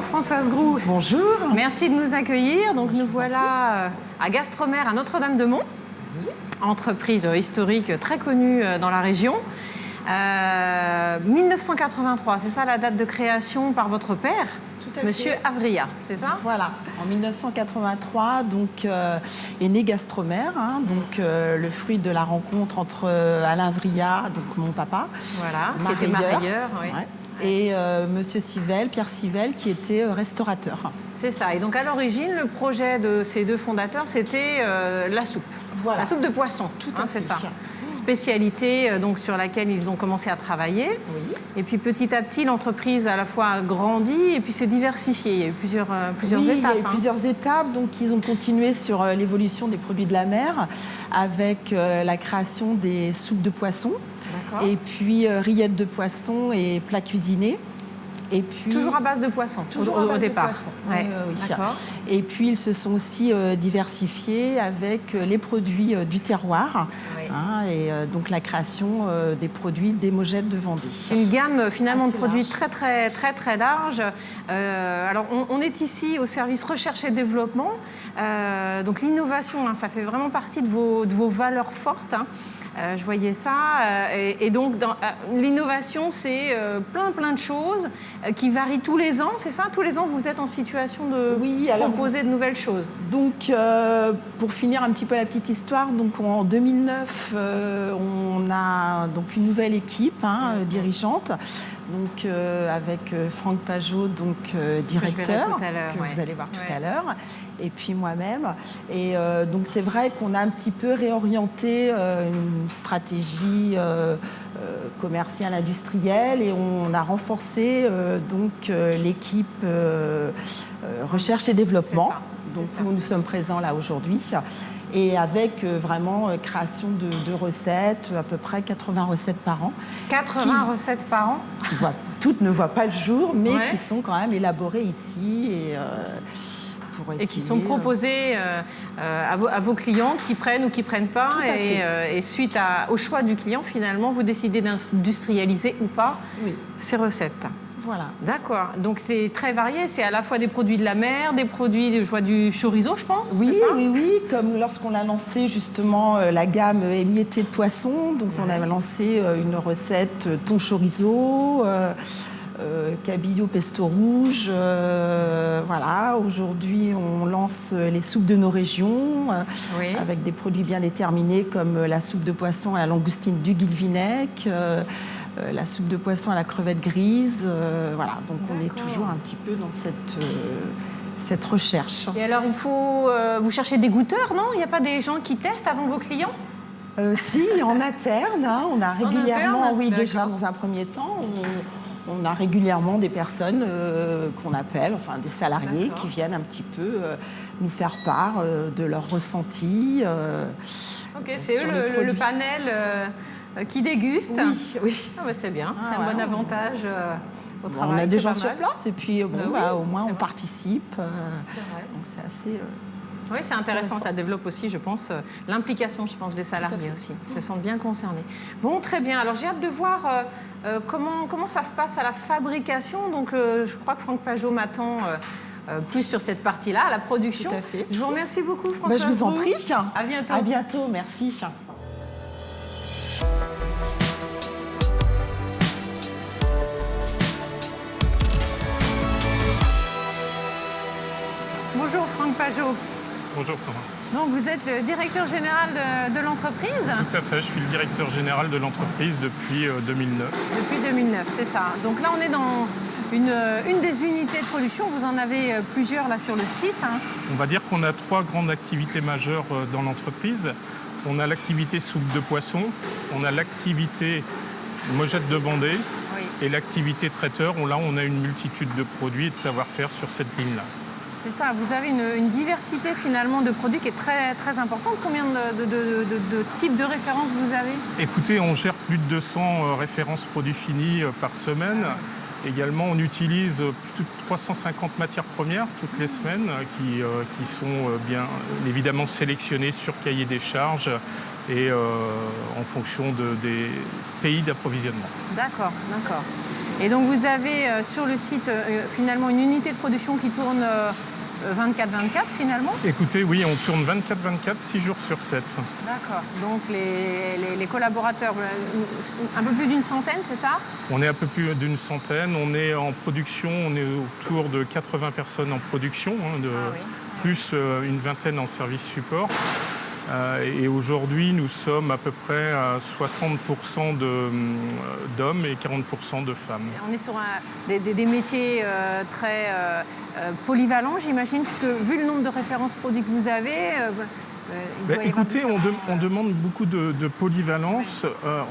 Françoise Groux. Bonjour. Merci de nous accueillir. Donc nous voilà à Gastromer à Notre-Dame-de-Mont, entreprise historique très connue dans la région. 1983, c'est ça la date de création par votre père, Monsieur Avria, c'est ça? Voilà, en 1983 donc, est né Gastromer, donc le fruit de la rencontre entre Alain Avria, donc mon papa, voilà, qui était marailleur, oui. Ouais, et Monsieur Sivel, Pierre Sivel, qui était restaurateur. C'est ça. Et donc à l'origine, le projet de ces deux fondateurs, c'était la soupe. Voilà. La soupe de poisson. Tout à fait. C'est ça. Spécialité donc, sur laquelle ils ont commencé à travailler. Oui. Et puis petit à petit, l'entreprise à la fois a grandi et puis s'est diversifiée. Il y a eu plusieurs oui, étapes. Il y a eu plusieurs étapes. Donc ils ont continué sur l'évolution des produits de la mer avec la création des soupes de poisson. Et puis rillettes de poisson et plats cuisinés. Et puis, toujours à base de poisson, toujours au départ. Ouais. Oui. Et puis ils se sont aussi diversifiés avec les produits du terroir, oui. Donc la création des produits des Mogettes de Vendée. Une gamme finalement de produits large. très large. Alors on est ici au service recherche et développement. Donc l'innovation, ça fait vraiment partie de vos valeurs fortes. Je voyais ça. Et donc, l'innovation, c'est plein de choses qui varient tous les ans, c'est ça? Tous les ans, vous êtes en situation de proposer de nouvelles choses. Donc, pour finir un petit peu la petite histoire, donc en 2009, on a donc une nouvelle équipe dirigeante. Donc, avec Franck Pajot, donc directeur, que vous allez voir tout à l'heure, et puis moi-même. Et donc, c'est vrai qu'on a un petit peu réorienté une stratégie commerciale, industrielle, et on a renforcé donc l'équipe recherche et développement. Donc, nous sommes présents là aujourd'hui. Et avec vraiment création de recettes, à peu près 80 recettes par an. 80 recettes par an? Toutes ne voient pas le jour, mais qui sont quand même élaborées ici. Et qui sont proposées à vos clients qui prennent ou qui ne prennent pas. Et suite au choix du client, finalement, vous décidez d'industrialiser ou pas ces recettes. Voilà. D'accord. Donc c'est très varié. C'est à la fois des produits de la mer, des produits, je vois du chorizo, je pense. Oui, comme lorsqu'on a lancé justement la gamme émiettée de poisson. Donc on a lancé une recette thon chorizo, cabillaud pesto rouge. Voilà. Aujourd'hui, on lance les soupes de nos régions avec des produits bien déterminés comme la soupe de poisson à la langoustine du Guilvinec. La soupe de poisson à la crevette grise, voilà. Donc on est toujours un petit peu dans cette recherche. Et alors il faut vous cherchez des goûteurs, non? Il n'y a pas des gens qui testent avant vos clients? Si, en interne, on a régulièrement, déjà dans un premier temps, on a régulièrement des personnes qu'on appelle, enfin des salariés qui viennent un petit peu nous faire part de leurs ressentis. C'est eux le panel qui déguste. Oui. C'est bien, c'est un bon avantage au travail. On a des gens sur place et puis au moins on participe. Donc c'est assez... Oui, c'est intéressant. Ça développe aussi, je pense, l'implication, des salariés aussi. Ils se sentent bien concernés. Bon, très bien. Alors j'ai hâte de voir comment ça se passe à la fabrication. Donc je crois que Franck Pajot m'attend plus sur cette partie-là, la production. Tout à fait. Je vous remercie beaucoup, François. Je vous en prie. À bientôt. À bientôt, merci. Bonjour Franck Pajot. Bonjour Florent. Donc vous êtes le directeur général de l'entreprise? Tout à fait, je suis le directeur général de l'entreprise depuis 2009. Depuis 2009, c'est ça. Donc là on est dans une des unités de production, vous en avez plusieurs là sur le site. On va dire qu'on a 3 grandes activités majeures dans l'entreprise. On a l'activité soupe de poisson, on a l'activité Mogettes de Vendée et l'activité traiteur. Là on a une multitude de produits et de savoir-faire sur cette ligne-là. C'est ça, vous avez une diversité finalement de produits qui est très importante. Combien de types de références vous avez? Écoutez, on gère plus de 200 références produits finis par semaine. Également, on utilise plus de 350 matières premières toutes les semaines qui sont bien évidemment sélectionnées sur cahier des charges et en fonction des pays d'approvisionnement. D'accord, d'accord. Et donc vous avez sur le site finalement une unité de production qui tourne 24/24 finalement? Écoutez, oui, on tourne 24/24, 6 jours sur 7. D'accord. Donc les collaborateurs, un peu plus d'une centaine, c'est ça? On est un peu plus d'une centaine. On est en production, on est autour de 80 personnes en production, plus une vingtaine en service support. Et aujourd'hui, nous sommes à peu près à 60% d'hommes et 40% de femmes. On est sur des métiers très polyvalents, j'imagine, puisque vu le nombre de références produits que vous avez... écoutez, on demande beaucoup de polyvalence.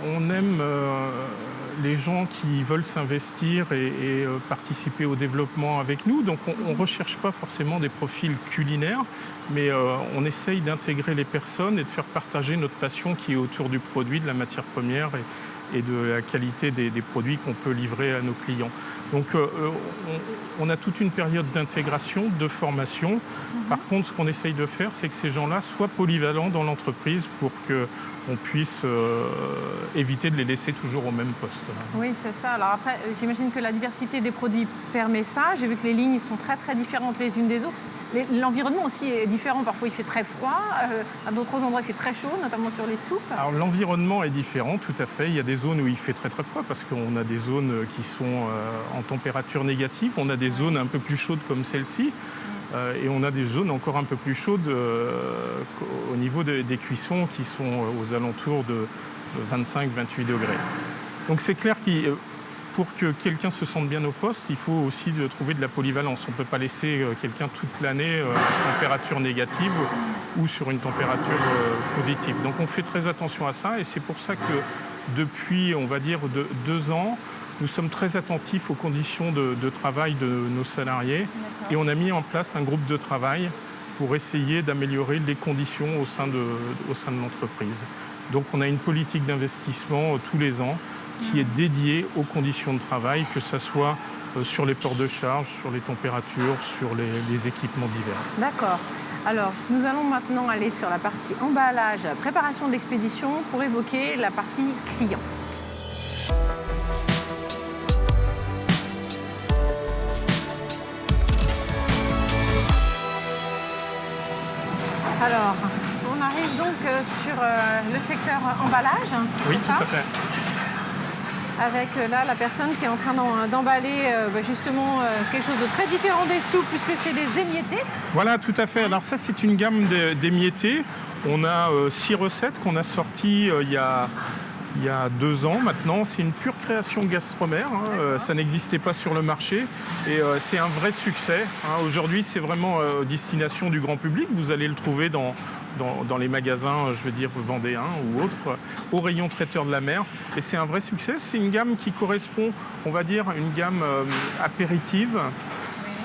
On aime les gens qui veulent s'investir et participer au développement avec nous. Donc on ne recherche pas forcément des profils culinaires, mais on essaye d'intégrer les personnes et de faire partager notre passion qui est autour du produit, de la matière première et de la qualité des produits qu'on peut livrer à nos clients. Donc on a toute une période d'intégration, de formation. Par contre, ce qu'on essaye de faire, c'est que ces gens-là soient polyvalents dans l'entreprise pour qu'on puisse éviter de les laisser toujours au même poste. Oui, c'est ça. Alors après, j'imagine que la diversité des produits permet ça. J'ai vu que les lignes sont très très différentes les unes des autres. L'environnement aussi est différent. Parfois, il fait très froid. À d'autres endroits, il fait très chaud, notamment sur les soupes. Alors l'environnement est différent, tout à fait. Il y a des zones où il fait très très froid parce qu'on a des zones qui sont en température négative. On a des zones un peu plus chaudes comme celle-ci. Et on a des zones encore un peu plus chaudes au niveau des cuissons qui sont aux alentours de 25-28 degrés. Donc c'est clair que pour que quelqu'un se sente bien au poste, il faut aussi trouver de la polyvalence. On ne peut pas laisser quelqu'un toute l'année à température négative ou sur une température positive. Donc on fait très attention à ça et c'est pour ça que depuis, on va dire, 2 ans, nous sommes très attentifs aux conditions de travail de nos salariés et on a mis en place un groupe de travail pour essayer d'améliorer les conditions au sein de l'entreprise. Donc on a une politique d'investissement tous les ans qui est dédiée aux conditions de travail, que ce soit sur les ports de charge, sur les températures, sur les équipements divers. D'accord. Alors, nous allons maintenant aller sur la partie emballage, préparation de l'expédition pour évoquer la partie client. Alors, on arrive donc sur le secteur emballage. Oui, tout à fait. Avec là la personne qui est en train d'emballer justement quelque chose de très différent des soupes puisque c'est des émiettés. Voilà, tout à fait. Alors ça, c'est une gamme d'émiettés. On a 6 recettes qu'on a sorties il y a 2 ans maintenant. C'est une pure création Gastromer. Ça n'existait pas sur le marché et c'est un vrai succès. Aujourd'hui, c'est vraiment destination du grand public. Vous allez le trouver dans les magasins, je veux dire, vendéens ou autres, au rayon traiteur de la mer. Et c'est un vrai succès. C'est une gamme qui correspond, on va dire, une gamme apéritive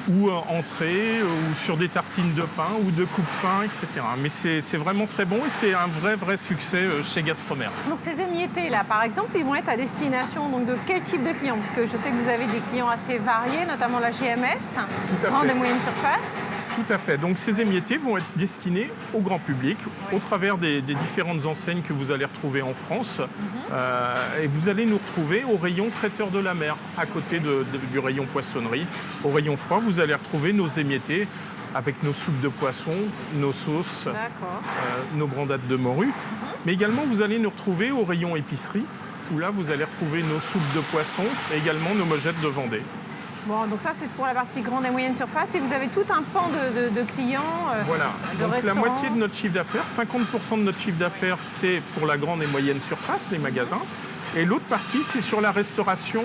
ou entrée, ou sur des tartines de pain ou de coupe-fin, etc. Mais c'est vraiment très bon et c'est un vrai succès chez Gastromer. Donc ces émiettés là, par exemple, ils vont être à destination donc, de quel type de clients? Parce que je sais que vous avez des clients assez variés, notamment la GMS, grande et moyenne surface. Tout à fait. Donc ces émiettés vont être destinés au grand public au travers des différentes enseignes que vous allez retrouver en France. Et vous allez nous retrouver au rayon traiteur de la mer, à côté du rayon poissonnerie. Au rayon froid, vous allez retrouver nos émiettés avec nos soupes de poisson, nos sauces, nos brandades de morue. Mais également, vous allez nous retrouver au rayon épicerie, où là, vous allez retrouver nos soupes de poisson et également nos mojettes de Vendée. Bon, donc ça, c'est pour la partie grande et moyenne surface. Et vous avez tout un pan de clients, voilà. de donc restaurants. La moitié de notre chiffre d'affaires, 50% de notre chiffre d'affaires, c'est pour la grande et moyenne surface, les magasins. Et l'autre partie, c'est sur la restauration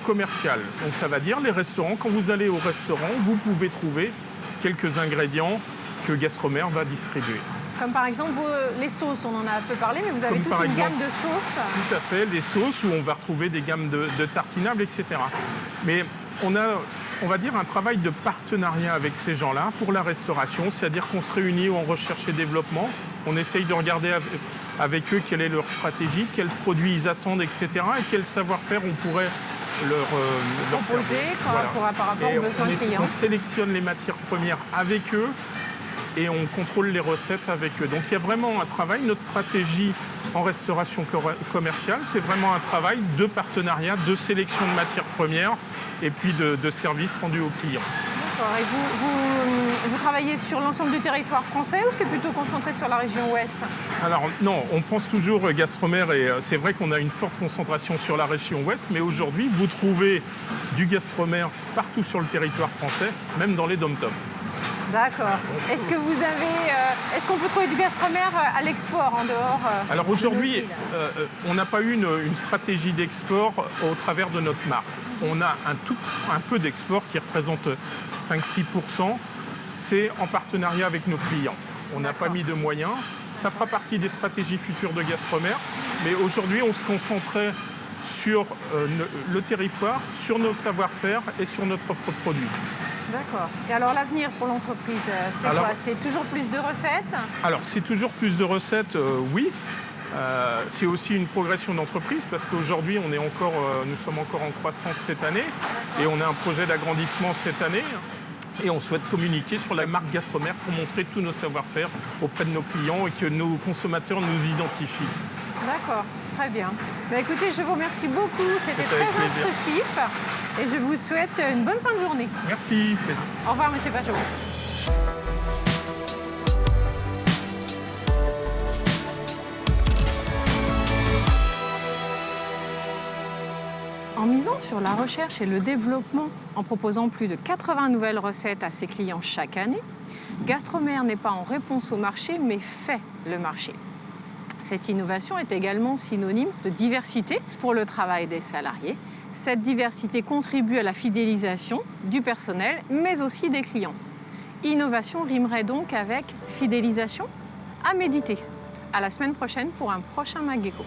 commerciale. Donc ça va dire les restaurants. Quand vous allez au restaurant, vous pouvez trouver quelques ingrédients que Gastromer va distribuer. Comme par exemple les sauces, on en a un peu parlé, mais vous avez toute une gamme de sauces. Tout à fait, les sauces où on va retrouver des gammes de tartinables, etc. Mais on a, on va dire, un travail de partenariat avec ces gens-là pour la restauration, c'est-à-dire qu'on se réunit en recherche et développement, on essaye de regarder avec eux quelle est leur stratégie, quels produits ils attendent, etc. et quel savoir-faire on pourrait leur proposer par rapport aux besoins clients. On sélectionne les matières premières avec eux et on contrôle les recettes avec eux. Donc il y a vraiment un travail. Notre stratégie en restauration commerciale, c'est vraiment un travail de partenariat, de sélection de matières premières et puis de services rendus aux clients. D'accord. Et vous travaillez sur l'ensemble du territoire français ou c'est plutôt concentré sur la région ouest? Alors non, on pense toujours Gastromer et c'est vrai qu'on a une forte concentration sur la région ouest, mais aujourd'hui, vous trouvez du Gastromer partout sur le territoire français, même dans les dom-toms. D'accord. Est-ce qu'on peut trouver du Gastromer à l'export en dehors Alors aujourd'hui, on n'a pas eu une stratégie d'export au travers de notre marque. On a un peu d'export qui représente 5-6%. C'est en partenariat avec nos clients. On n'a pas mis de moyens. Ça fera partie des stratégies futures de Gastromer. Mais aujourd'hui, on se concentrait sur le territoire, sur nos savoir-faire et sur notre offre de produits. D'accord. Et alors l'avenir pour l'entreprise, c'est quoi? C'est toujours plus de recettes? Alors c'est toujours plus de recettes, oui. C'est aussi une progression d'entreprise parce qu'aujourd'hui nous sommes encore en croissance cette année et on a un projet d'agrandissement cette année. Et on souhaite communiquer sur la marque Gastromer pour montrer tous nos savoir-faire auprès de nos clients et que nos consommateurs nous identifient. D'accord, très bien. Écoutez, je vous remercie beaucoup, c'était très instructif et je vous souhaite une bonne fin de journée. Merci. Au revoir, monsieur Pajot. En misant sur la recherche et le développement, en proposant plus de 80 nouvelles recettes à ses clients chaque année, Gastromer n'est pas en réponse au marché, mais fait le marché. Cette innovation est également synonyme de diversité pour le travail des salariés. Cette diversité contribue à la fidélisation du personnel, mais aussi des clients. Innovation rimerait donc avec fidélisation? À méditer. À la semaine prochaine pour un prochain McGecko.